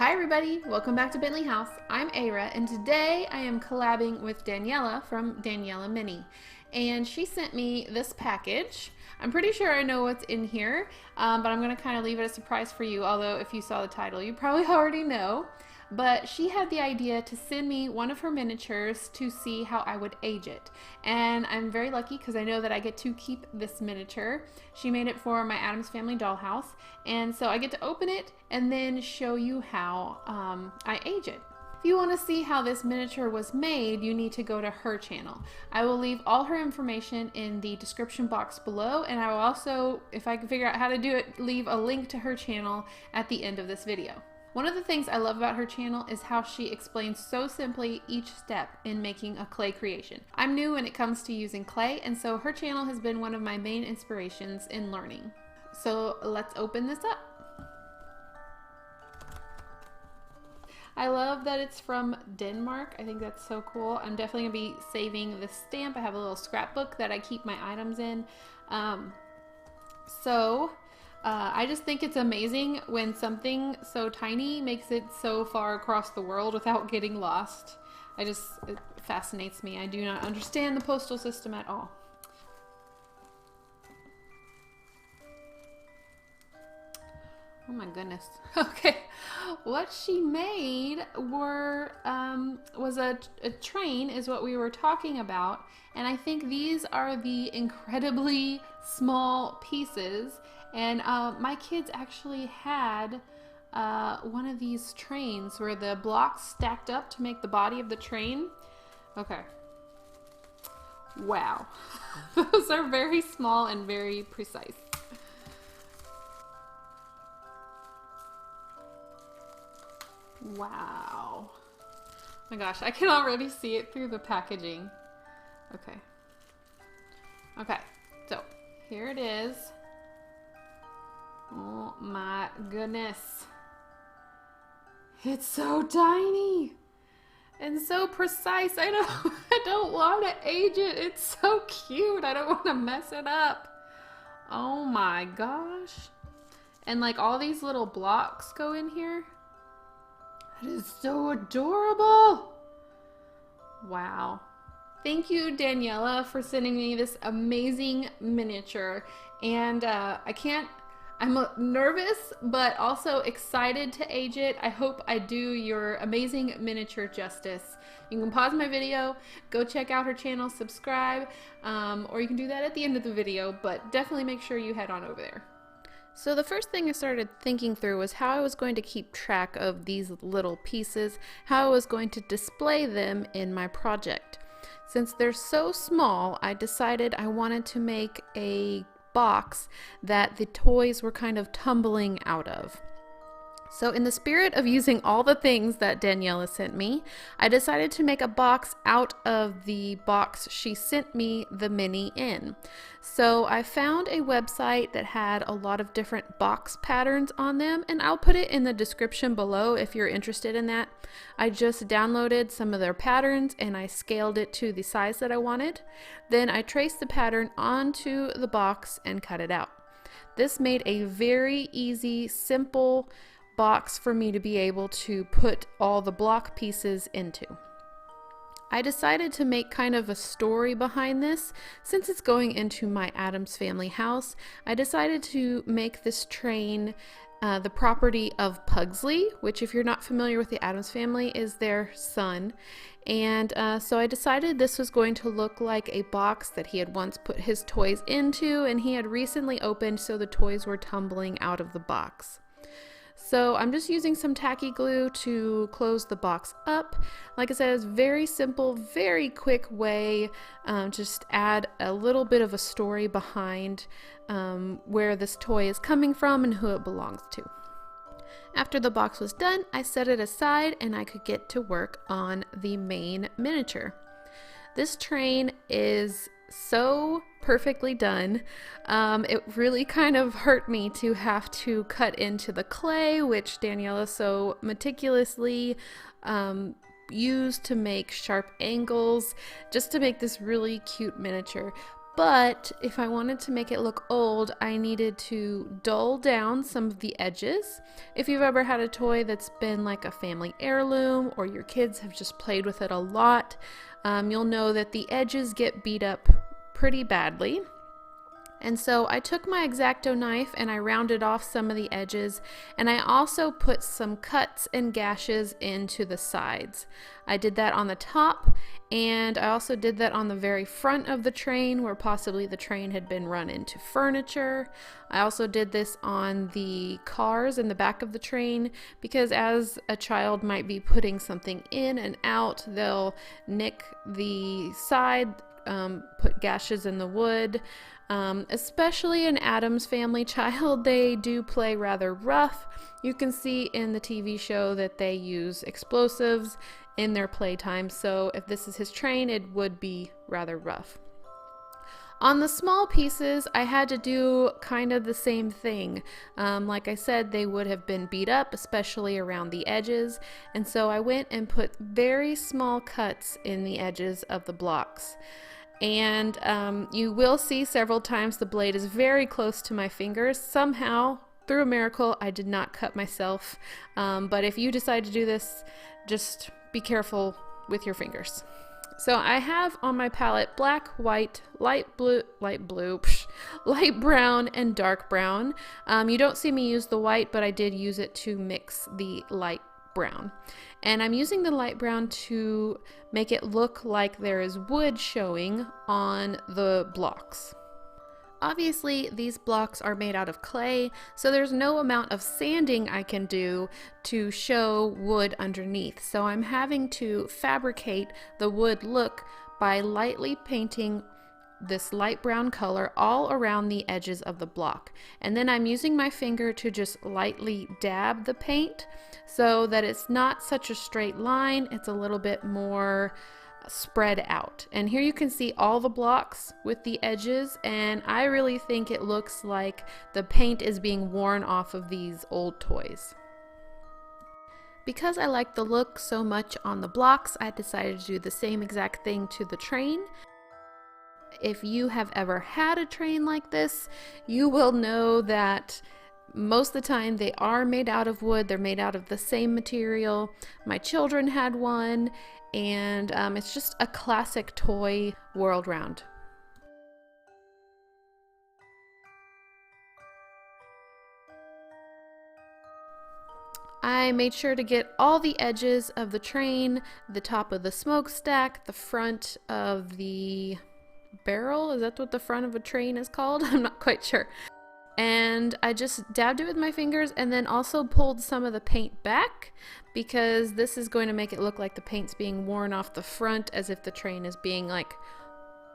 Hi everybody, welcome back to Bentley House. I'm Aira and today I am collabing with Daniela from Daniela Mini. And she sent me this package. I'm pretty sure I know what's in here, but I'm gonna kind of leave it a surprise for you, although if you saw the title, you probably already know. But she had the idea to send me one of her miniatures to see how I would age it. And I'm very lucky because I know that I get to keep this miniature. She made it for my Addams Family dollhouse. And so I get to open it and then show you how I age it. If you want to see how this miniature was made, you need to go to her channel. I will leave all her information in the description box below, and I will also, if I can figure out how to do it, leave a link to her channel at the end of this video. One of the things I love about her channel is how she explains so simply each step in making a clay creation. I'm new when it comes to using clay, and so her channel has been one of my main inspirations in learning. So let's open this up. I love that it's from Denmark. I think that's so cool. I'm definitely gonna be saving this stamp. I have a little scrapbook that I keep my items in. I just think it's amazing when something so tiny makes it so far across the world without getting lost. It fascinates me. I do not understand the postal system at all. Oh my goodness. Okay, what she made was a train is what we were talking about, and I think these are the incredibly small pieces, and my kids actually had one of these trains where the blocks stacked up to make the body of the train. Okay. Wow. Those are very small and very precise. Wow. Oh my gosh, I can already see it through the packaging. Okay. Okay, so here it is. Oh my goodness. It's so tiny and so precise. I don't want to age it. It's so cute. I don't want to mess it up. Oh my gosh. And like all these little blocks go in here. That is so adorable. Wow. Thank you, Daniela, for sending me this amazing miniature. And I'm nervous, but also excited to age it. I hope I do your amazing miniature justice. You can pause my video, go check out her channel, subscribe, or you can do that at the end of the video, but definitely make sure you head on over there. So the first thing I started thinking through was how I was going to keep track of these little pieces, how I was going to display them in my project. Since they're so small, I decided I wanted to make a box that the toys were kind of tumbling out of. So in the spirit of using all the things that Daniela sent me, I decided to make a box out of the box she sent me the mini in. So I found a website that had a lot of different box patterns on them, and I'll put it in the description below if you're interested in that. I just downloaded some of their patterns and I scaled it to the size that I wanted. Then I traced the pattern onto the box and cut it out. This made a very easy, simple box for me to be able to put all the block pieces into. I decided to make kind of a story behind this. Since it's going into my Addams Family house, I decided to make this train the property of Pugsley, which, if you're not familiar with the Addams Family, is their son. And so I decided this was going to look like a box that he had once put his toys into, and he had recently opened, so the toys were tumbling out of the box. So I'm just using some tacky glue to close the box up. Like I said, it's very simple, very quick way. Just add a little bit of a story behind where this toy is coming from and who it belongs to. After the box was done, I set it aside and I could get to work on the main miniature. This train is so perfectly done. It really kind of hurt me to have to cut into the clay, which Daniela so meticulously used to make sharp angles just to make this really cute miniature. But if I wanted to make it look old, I needed to dull down some of the edges. If you've ever had a toy that's been like a family heirloom or your kids have just played with it a lot, you'll know that the edges get beat up pretty badly. And so I took my X-Acto knife and I rounded off some of the edges, and I also put some cuts and gashes into the sides. I did that on the top, and I also did that on the very front of the train where possibly the train had been run into furniture. I also did this on the cars in the back of the train because as a child might be putting something in and out, they'll nick the side, put gashes in the wood. Especially an Addams Family child, they do play rather rough. You can see in the TV show that they use explosives in their playtime, so if this is his train, it would be rather rough. On the small pieces, I had to do kind of the same thing. Like I said, they would have been beat up, especially around the edges, and so I went and put very small cuts in the edges of the blocks. And you will see several times the blade is very close to my fingers. Somehow, through a miracle, I did not cut myself. But if you decide to do this, just be careful with your fingers. So I have on my palette black, white, light brown, and dark brown. You don't see me use the white, but I did use it to mix the light brown. And I'm using the light brown to make it look like there is wood showing on the blocks. Obviously, these blocks are made out of clay, so there's no amount of sanding I can do to show wood underneath. So I'm having to fabricate the wood look by lightly painting this light brown color all around the edges of the block. And then I'm using my finger to just lightly dab the paint so that it's not such a straight line, it's a little bit more spread out. And here you can see all the blocks with the edges, and I really think it looks like the paint is being worn off of these old toys. Because I like the look so much on the blocks, I decided to do the same exact thing to the train. If you have ever had a train like this, you will know that most of the time they are made out of wood. They're made out of the same material. My children had one, and it's just a classic toy world round. I made sure to get all the edges of the train, the top of the smokestack, the front of the barrel. Is that what the front of a train is called? I'm not quite sure. And I just dabbed it with my fingers and then also pulled some of the paint back because this is going to make it look like the paint's being worn off the front as if the train is being like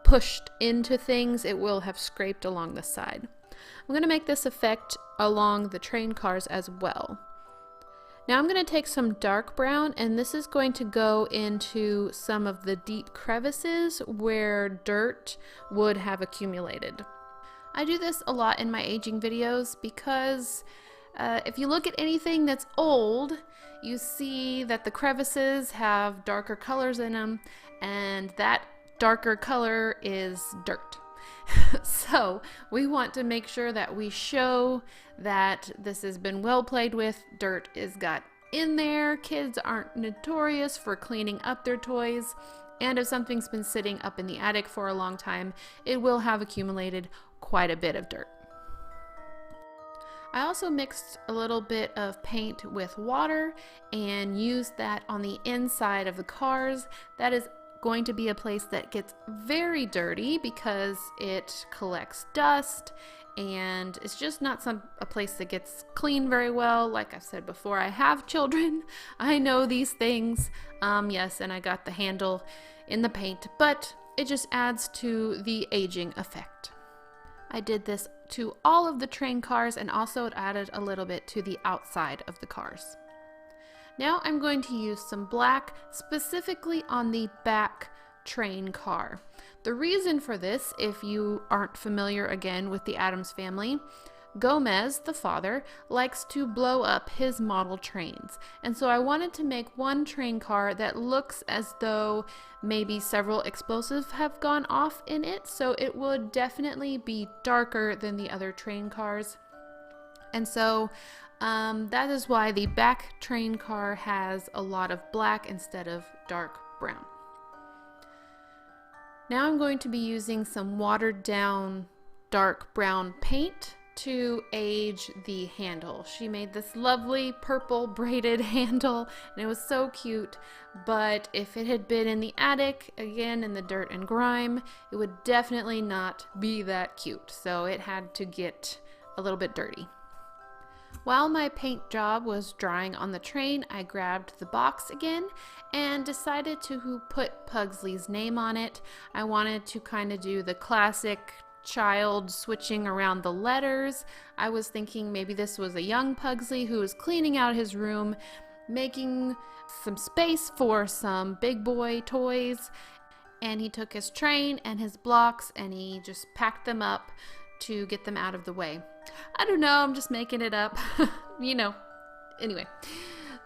pushed into things. It will have scraped along the side. I'm going to make this effect along the train cars as well. Now I'm going to take some dark brown, and this is going to go into some of the deep crevices where dirt would have accumulated. I do this a lot in my aging videos because if you look at anything that's old, you see that the crevices have darker colors in them, and that darker color is dirt. So we want to make sure that we show that this has been well played with. Dirt is got in there. Kids aren't notorious for cleaning up their toys, and if something's been sitting up in the attic for a long time, it will have accumulated quite a bit of dirt. I also mixed a little bit of paint with water and used that on the inside of the cars. That is going to be a place that gets very dirty because it collects dust, and it's just not a place that gets cleaned very well. Like I've said before, I have children. I know these things. Yes, and I got the handle in the paint, but it just adds to the aging effect. I did this to all of the train cars, and also it added a little bit to the outside of the cars. Now I'm going to use some black specifically on the back train car. The reason for this, if you aren't familiar again with the Addams family, Gomez, the father, likes to blow up his model trains. And so I wanted to make one train car that looks as though maybe several explosives have gone off in it. So it would definitely be darker than the other train cars. And so that is why the back train car has a lot of black instead of dark brown. Now I'm going to be using some watered down dark brown paint to age the handle. She made this lovely purple braided handle and it was so cute, but if it had been in the attic, again in the dirt and grime, it would definitely not be that cute. So it had to get a little bit dirty. While my paint job was drying on the train, I grabbed the box again and decided to put Pugsley's name on it. I wanted to kind of do the classic child switching around the letters. I was thinking maybe this was a young Pugsley who was cleaning out his room, making some space for some big boy toys, and he took his train and his blocks and he just packed them up to get them out of the way. I don't know, I'm just making it up. You know. Anyway,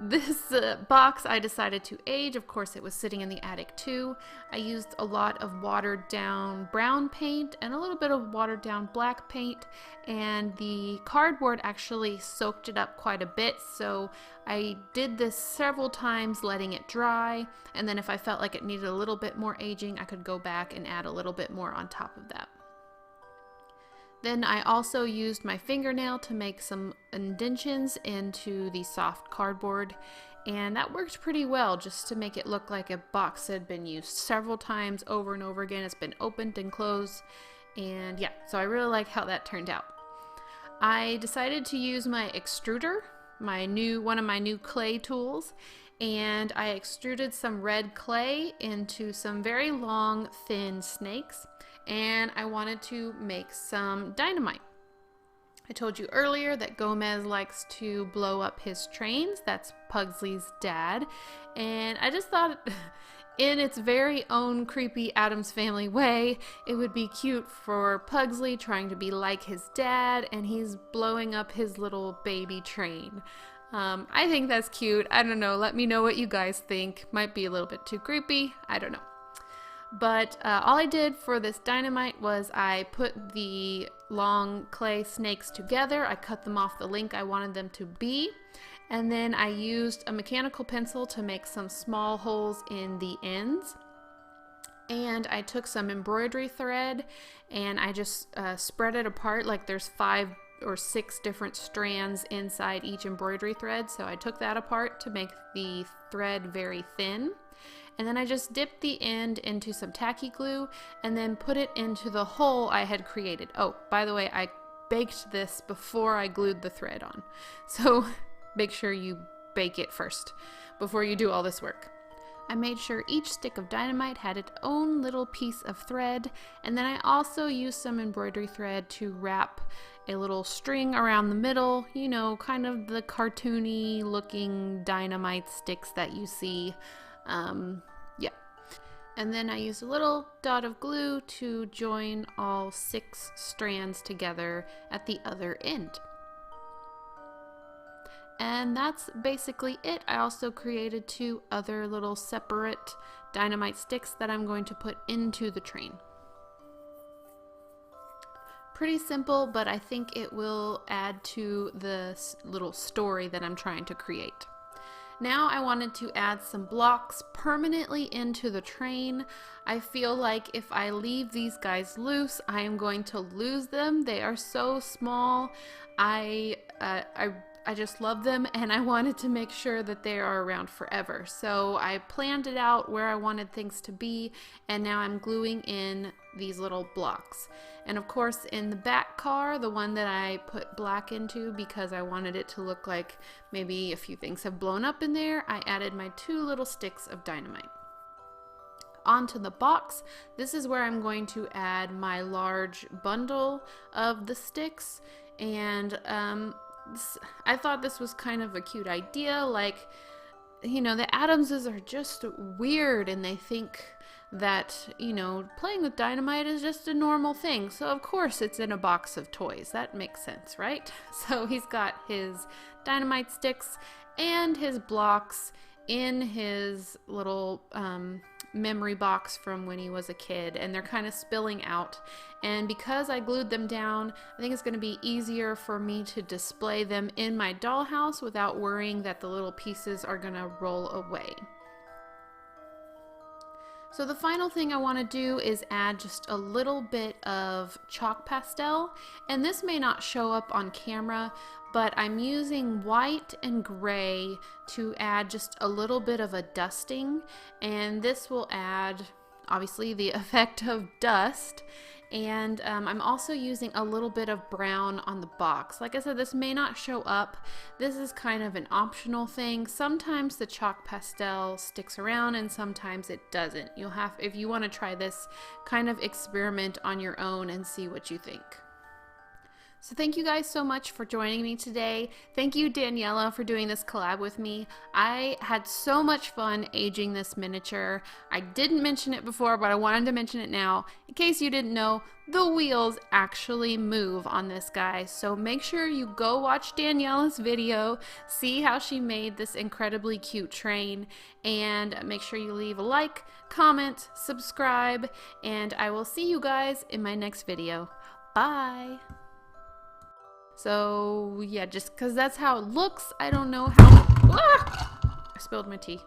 this box I decided to age. Of course, it was sitting in the attic too. I used a lot of watered down brown paint and a little bit of watered down black paint, and the cardboard actually soaked it up quite a bit, so I did this several times letting it dry, and then if I felt like it needed a little bit more aging, I could go back and add a little bit more on top of that. Then I also used my fingernail to make some indentions into the soft cardboard, and that worked pretty well just to make it look like a box that had been used several times over and over again. It's been opened and closed, and yeah, so I really like how that turned out. I decided to use my extruder, one of my new clay tools, and I extruded some red clay into some very long, thin snakes. And I wanted to make some dynamite. I told you earlier that Gomez likes to blow up his trains. That's Pugsley's dad. And I just thought, in its very own creepy Addams Family way, it would be cute for Pugsley trying to be like his dad, and he's blowing up his little baby train. I think that's cute. I don't know. Let me know what you guys think. Might be a little bit too creepy. I don't know. But all I did for this dynamite was I put the long clay snakes together. I cut them off the length I wanted them to be. And then I used a mechanical pencil to make some small holes in the ends. And I took some embroidery thread and I just spread it apart, like there's 5 or 6 different strands inside each embroidery thread. So I took that apart to make the thread very thin. And then I just dipped the end into some tacky glue and then put it into the hole I had created. Oh, by the way, I baked this before I glued the thread on. So make sure you bake it first before you do all this work. I made sure each stick of dynamite had its own little piece of thread, and then I also used some embroidery thread to wrap a little string around the middle, you know, kind of the cartoony looking dynamite sticks that you see. Yeah. And then I used a little dot of glue to join all 6 strands together at the other end. And that's basically it. I also created 2 other little separate dynamite sticks that I'm going to put into the train. Pretty simple, but I think it will add to the little story that I'm trying to create. Now I wanted to add some blocks permanently into the train. I feel like if I leave these guys loose, I am going to lose them. They are so small. I just love them, and I wanted to make sure that they are around forever. So I planned it out where I wanted things to be, and now I'm gluing in these little blocks. And of course, in the back car, the one that I put black into because I wanted it to look like maybe a few things have blown up in there, I added my 2 little sticks of dynamite. Onto the box, this is where I'm going to add my large bundle of the sticks, and I thought this was kind of a cute idea. Like, you know, the Addamses are just weird, and they think that, you know, playing with dynamite is just a normal thing. So of course it's in a box of toys. That makes sense, right? So he's got his dynamite sticks and his blocks in his little memory box from when he was a kid, and they're kind of spilling out. And because I glued them down, I think it's going to be easier for me to display them in my dollhouse without worrying that the little pieces are going to roll away. So the final thing I want to do is add just a little bit of chalk pastel, and this may not show up on camera, but I'm using white and gray to add just a little bit of a dusting, and this will add obviously the effect of dust. And I'm also using a little bit of brown on the box. Like I said, this may not show up. This is kind of an optional thing. Sometimes the chalk pastel sticks around and sometimes it doesn't. You'll have, if you want to try this, kind of experiment on your own and see what you think. So thank you guys so much for joining me today. Thank you, Daniela, for doing this collab with me. I had so much fun aging this miniature. I didn't mention it before, but I wanted to mention it now. In case you didn't know, the wheels actually move on this guy. So make sure you go watch Daniela's video, see how she made this incredibly cute train, and make sure you leave a like, comment, subscribe, and I will see you guys in my next video. Bye! So yeah, just because that's how it looks, I don't know how. Ah! I spilled my tea.